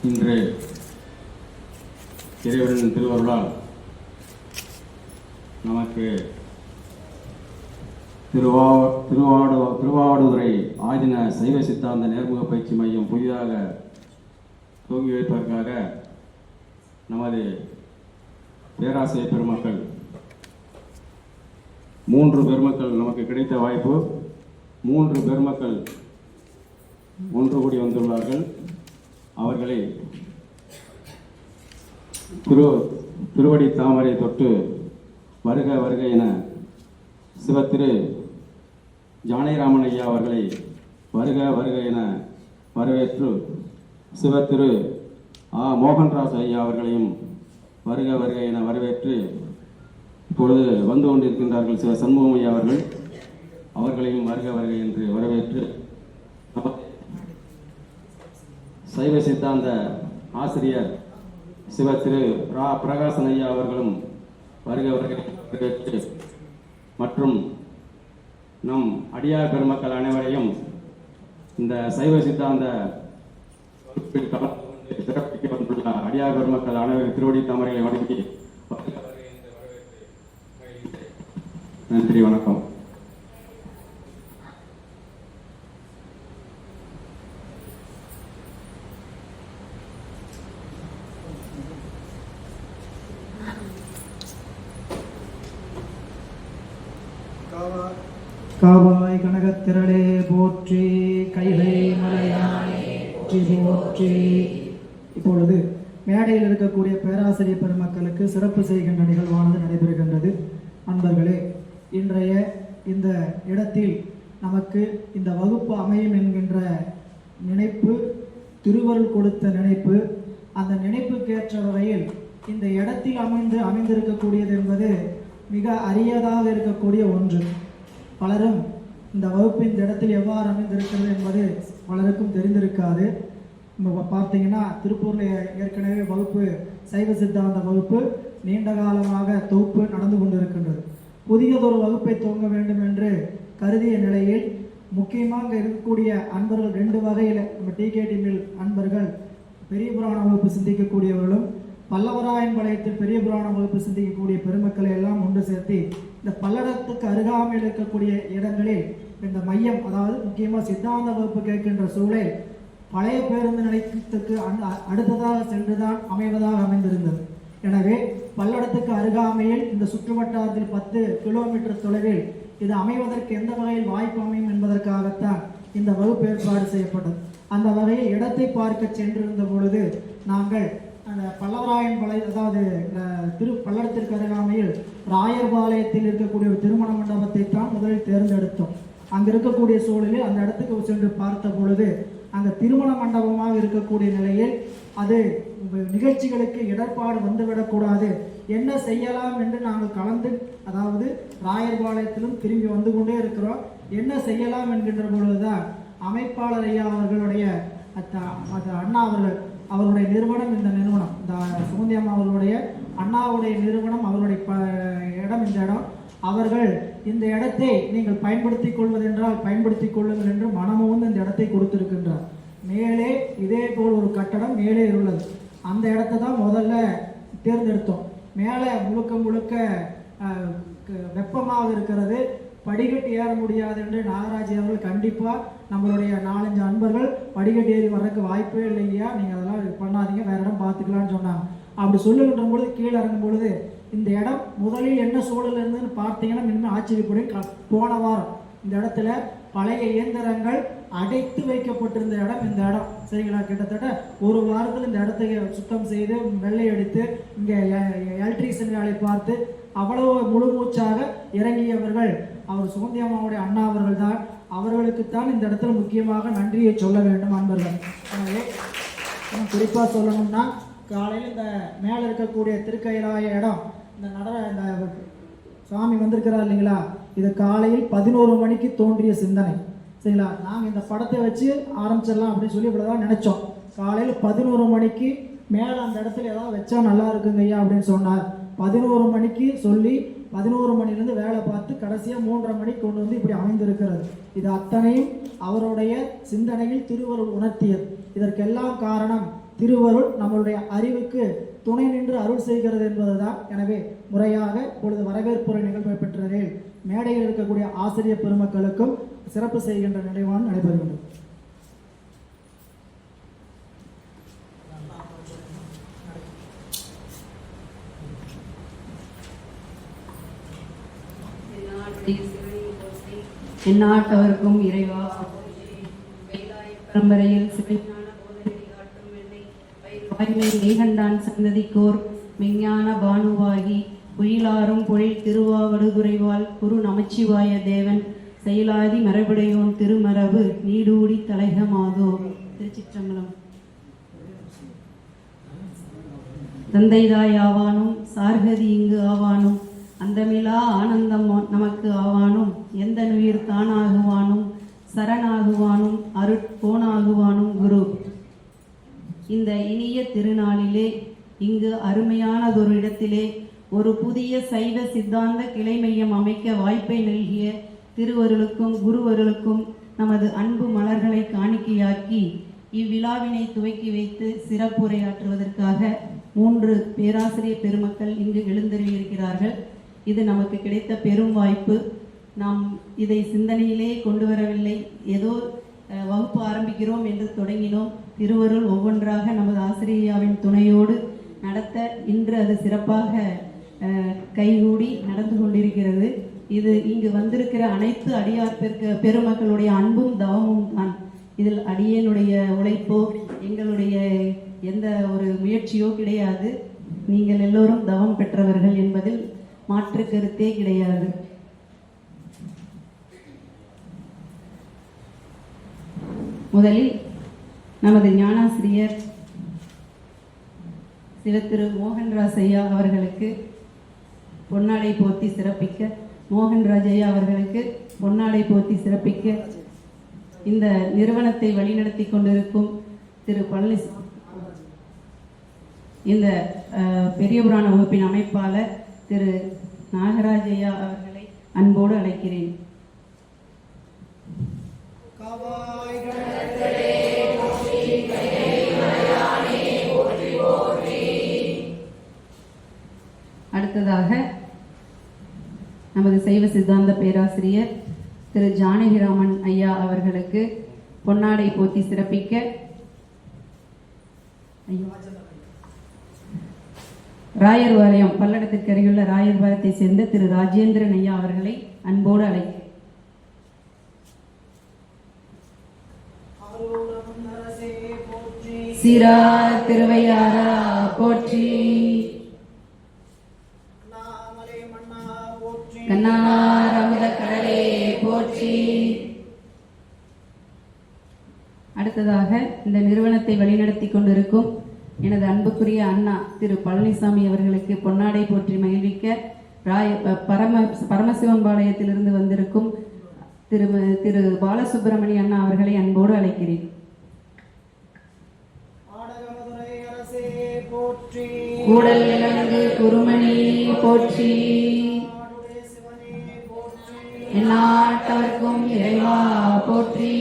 இன்று இறைவனின் திருவருளால் நமக்கு திருவாவடுதுறை ஆதின சைவ சித்தாந்த நேர்முக பயிற்சி மையம் புதிதாக துவங்கி வைப்பதற்காக நமது பேராசிரியர் பெருமக்கள் 3 பெருமக்கள் நமக்கு கிடைத்த வாய்ப்பு. 3 பெருமக்கள் ஒன்று கூடி வந்துள்ளார்கள். அவர்களை திருவடி தாமரை தொட்டு வருக வருக என சிவத்திரு ஜானகிராமன் ஐயா அவர்களை வருக வருக என வரவேற்று, சிவத்திரு மோகன்ராஜ் ஐயா அவர்களையும் வருக வருக என வரவேற்று, இப்பொழுது வந்து கொண்டிருக்கின்றார்கள் சிவ சண்முகம் ஐயா அவர்களையும் வருக வருக என்று வரவேற்று, சைவ சித்தாந்த ஆசிரியர் சிவ திரு பிரகாசன் ஐயா அவர்களும் வருக வருக வரவேற்று, மற்றும் நம் அடியார் பெருமக்கள் அனைவரையும் இந்த சைவ சித்தாந்த சிறப்பிக்க வந்துள்ள அடியார் பெருமக்கள் அனைவரும் திருவடி தாமரைகளை வணங்கி நன்றி, வணக்கம். காவாய் கனகத்திரளே போற்றி, கைலை மலையானே போற்றி போற்றி. இப்பொழுது மேடையில் இருக்கக்கூடிய பேராசிரியர் பெருமக்களுக்கு சிறப்பு செய்கின்ற நிகழ்வானது நடைபெறுகின்றது. அன்பர்களே, இன்றைய இந்த இடத்தில் நமக்கு இந்த வகுப்பு அமையும் என்கின்ற நினைப்பு, திருவருள் கொடுத்த நினைப்பு. அந்த நினைப்புக்கேற்ற வகையில் இந்த இடத்தில் அமைந்திருக்கக்கூடியது என்பது மிக அரியதாக இருக்கக்கூடிய ஒன்று. பலரும் இந்த வகுப்பு இந்த இடத்தில் எவ்வாறு அமைந்திருக்கிறது என்பது பலருக்கும் தெரிந்திருக்காது. பார்த்தீங்கன்னா திருப்பூரில் ஏற்கனவே வகுப்பு, சைவ சித்தாந்த வகுப்பு நீண்ட காலமாக தொகுப்பு நடந்து கொண்டிருக்கின்றது. புதியதொரு வகுப்பை துவங்க வேண்டும் என்று கருதிய நிலையில் முக்கியமாக இருக்கக்கூடிய அன்பர்கள் 2 வகையில், நம்ம டிகேடி மில் அன்பர்கள் பெரிய புராண வகுப்பு சிந்திக்கக்கூடியவர்களும், பல்லவராயன் பாளையத்தில் பெரிய புராண வகுப்பு சிந்திக்கக்கூடிய பெருமக்களை எல்லாம் ஒன்று சேர்த்து இந்த பல்லடத்துக்கு அருகாமையில் இருக்கக்கூடிய இடங்களில் இந்த மையம், அதாவது முக்கியமாக சித்தாந்த வகுப்பு கேட்கின்ற சூழல் பழைய பேருந்து நிலையத்துக்கு அடுத்ததாக சென்றுதான் அமைவதாக அமைந்திருந்தது. எனவே பல்லடத்துக்கு அருகாமையில் இந்த சுற்றுவட்டாரத்தில் 10 கிலோமீட்டர் தொலைவில் இது அமைவதற்கு எந்த வகையில் வாய்ப்பு அமையும் என்பதற்காகத்தான் இந்த வகுப்பு ஏற்பாடு செய்யப்பட்டது. அந்த வகையில் இடத்தை பார்க்க சென்றிருந்த பொழுது நாங்கள் அந்த பல்லவராயன் பாளையம், அதாவது பல்லடத்திற்கு அருகாமையில் ராயர்பாளையத்தில் இருக்கக்கூடிய ஒரு திருமண மண்டபத்தை தான் முதலில் தேர்ந்தெடுத்தோம். அங்கே இருக்கக்கூடிய சூழலில் அந்த இடத்துக்கு சென்று பார்த்த பொழுது அங்கே திருமண மண்டபமாக இருக்கக்கூடிய நிலையில் அது நிகழ்ச்சிகளுக்கு இடர்பாடு வந்துவிடக்கூடாது, என்ன செய்யலாம் என்று நாங்கள் கலந்து, அதாவது ராயர்பாளையத்திலும் திரும்பி வந்து கொண்டே இருக்கிறோம், என்ன செய்யலாம் என்கின்ற பொழுதுதான் அமைப்பாளர் ஐயா அவர்களுடைய அண்ணா அவருடைய நிறுவனம், இந்த நிறுவனம் இந்த சுகந்தியம்மா அவர்களுடைய அண்ணாவுடைய நிறுவனம், அவருடைய இடம் இந்த இடம், அவர்கள் இந்த இடத்தை நீங்கள் பயன்படுத்திக் கொள்வதென்றால் பயன்படுத்திக் கொள்ளுங்கள் என்று மனமும் இந்த இடத்தை கொடுத்திருக்கின்றார். மேலே இதே போல் ஒரு கட்டடம் மேலே உள்ளது. அந்த இடத்தை தான் முதல்ல தேர்ந்தெடுத்தோம். மேலே முழுக்க வெப்பமாக இருக்கிறது, படிக்கட்டு ஏற முடியாது என்று நாகராஜ் அவர்கள் கண்டிப்பாக நம்மளுடைய 4-5 அன்பர்கள் படிக்கட்டு ஏறி வர்றதுக்கு வாய்ப்பே இல்லையா, நீங்கள் அதெல்லாம் பண்ணாதீங்க, வேறு இடம் பார்த்துக்கலான்னு சொன்னாங்க. அப்படி சொல்லுகின்ற பொழுது கீழே இறங்கும் பொழுது இந்த இடம் முதலில் என்ன சூழல் இருந்ததுன்னு பார்த்தீங்கன்னா இன்னும் ஆச்சரியப்படும். போன வாரம் இந்த இடத்துல பழைய இயந்திரங்கள் அடைத்து வைக்கப்பட்டிருந்த இடம் இந்த இடம், சரிங்களா? கிட்டத்தட்ட ஒரு வாரத்தில் இந்த இடத்தை சுத்தம் செய்து வெள்ளை அடித்து இங்கே எலக்ட்ரீஷியன் வேலை பார்த்து அவ்வளவு முழு மூச்சாக இறங்கியவர்கள் அவர் சுகந்தியம்மாவுடைய அண்ணா அவர்கள் தான். அவர்களுக்குத்தான் இந்த இடத்துல முக்கியமாக நன்றியை சொல்ல வேண்டும் அன்பர்கள். எனவே குறிப்பாக சொல்லணும்னா, காலையில் இந்த மேலே இருக்கக்கூடிய திருக்கைலாய இடம், இந்த சுவாமி வந்திருக்கிறார் இல்லைங்களா, இது காலையில் 11 மணிக்கு தோன்றிய சிந்தனை, சரிங்களா? நாங்கள் இந்த படத்தை வச்சு ஆரம்பிச்சிடலாம் அப்படின்னு சொல்லி இவ்வளோதான் நினச்சோம். காலையில் 11 மணிக்கு மேலே அந்த இடத்துல ஏதாவது வச்சா நல்லா இருக்குங்க ஐயா அப்படின்னு சொன்னார். 11 மணிக்கு சொல்லி 11 மணிலேருந்து வேலை பார்த்து கடைசியாக 3:30 மணிக்கு கொண்டு வந்து இப்படி அமைந்திருக்கிறது. இது அத்தனையும் அவருடைய சிந்தனையில் திருவருள் உணர்த்தியது. இதற்கெல்லாம் காரணம் திருவருள் நம்மளுடைய அறிவுக்கு துணை நின்று அருள் செய்கிறது என்பதுதான். எனவே முறையாக இப்பொழுது வரவேற்புரை நிகழ்வு பெற்றதில் மேடையில் இருக்கக்கூடிய ஆசிரியர் பெருமக்களுக்கும் சிறப்பு செய்கின்ற நிலைவான் நடைபெறுகின்றது. எந்நாட்டவர்க்கும் இறைவா பரம்பரையில் மேகண்டான் சந்ததிக்கோர் மெஞ்ஞான பானுவாகி புயிலாரும் பொழில் திருவாவடுதுறைவாள் குரு நமச்சிவாய தேவன் செயலாதி மரபுடையோன் திருமரபு நீடூடி தலைகமாதோ. திருச்சிற்றம்பலம். தந்தைதாய் ஆவானும் சார்கதி இங்கு ஆவானும் அந்தமிலா ஆனந்தம் நமக்கு ஆவானும் எந்த நுயிர் தானாகுவானும் சரணாகுவானும் அருட்போனாகுவானும் குரு. இந்த இனிய திருநாளிலே இங்கு அருமையானதொரு இடத்திலே ஒரு புதிய சைவ சித்தாந்த கிளை மையம் அமைக்க வாய்ப்பை நல்கிய திருவருளுக்கும் குருவருளுக்கும் நமது அன்பு மலர்களை காணிக்கையாக்கி இவ்விழாவினை துவக்கி வைத்து சிறப்புரையாற்றுவதற்காக 3 பேராசிரியர் பெருமக்கள் இங்கு எழுந்தருளியிருக்கிறார்கள். இது நமக்கு கிடைத்த பெரும் வாய்ப்பு. நாம் இதை சிந்தனையிலே கொண்டு வரவில்லை, ஏதோ வகுப்பு ஆரம்பிக்கிறோம் என்று தொடங்கினோம். திருவருள் ஒவ்வொன்றாக நமது ஆசிரியாவின் துணையோடு நடத்த இன்று அது சிறப்பாக கைகூடி நடந்து கொண்டிருக்கிறது. இது இங்கு வந்திருக்கிற அனைத்து அடியார் பெருமக்களுடைய அன்பும் தவமும் தான். இதில் அடியனுடைய உழைப்போ எங்களுடைய எந்த ஒரு முயற்சியோ கிடையாது. நீங்கள் எல்லோரும் தவம் பெற்றவர்கள் என்பதில் மாற்று கருத்தே கிடையாது. முதலில் நமது ஞானாசிரியர் சிவத்திரு மோகன்ராஜ் ஐயா அவர்களுக்கு பொன்னாடை போத்தி சிறப்பிக்க, மோகன்ராஜ் ஐயா அவர்களுக்கு பொன்னாடை போத்தி சிறப்பிக்க இந்த நிறுவனத்தை வழிநடத்தி கொண்டிருக்கும் திரு பழனிசாமி, இந்த பெரிய புராண வகுப்பின் அமைப்பாளர் திரு நாகராஜ் ஐயா அவர்களை அன்போடு அழைக்கிறேன். அடுத்ததாக நமது சைவ சித்தாந்த பேராசிரியர் திரு ஜானகிராமன் ஐயா அவர்களுக்கு பொன்னாடை போத்தி சிறப்பிக்க ராயர்பாளையம் பல்லடத்திற்கு அருகிலுள்ள ராயர்பாளையத்தை சேர்ந்த திரு ராஜேந்திரன் ஐயா அவர்களை அன்போடு அழைக்கிறேன். சீரா திருவையாரா போற்றி, கண்ணார் அமுத கடலே போற்றி. அடுத்ததாக இந்த நிறுவனத்தை வழிநடத்தி கொண்டிருக்கும் எனது அன்புக்குரிய அண்ணா திரு பழனிசாமி அவர்களுக்கு பொன்னாடை போற்றி மகிழ்விக்க பரமசிவம்பாளையத்திலிருந்து வந்திருக்கும் திரு பாலசுப்பிரமணிய அண்ணா அவர்களை அன்போடு அழைக்கிறேன். கூடல் விலங்கு குருமணி போற்றி, எந்நாட்டவர்க்கும் இறைவா போற்றி.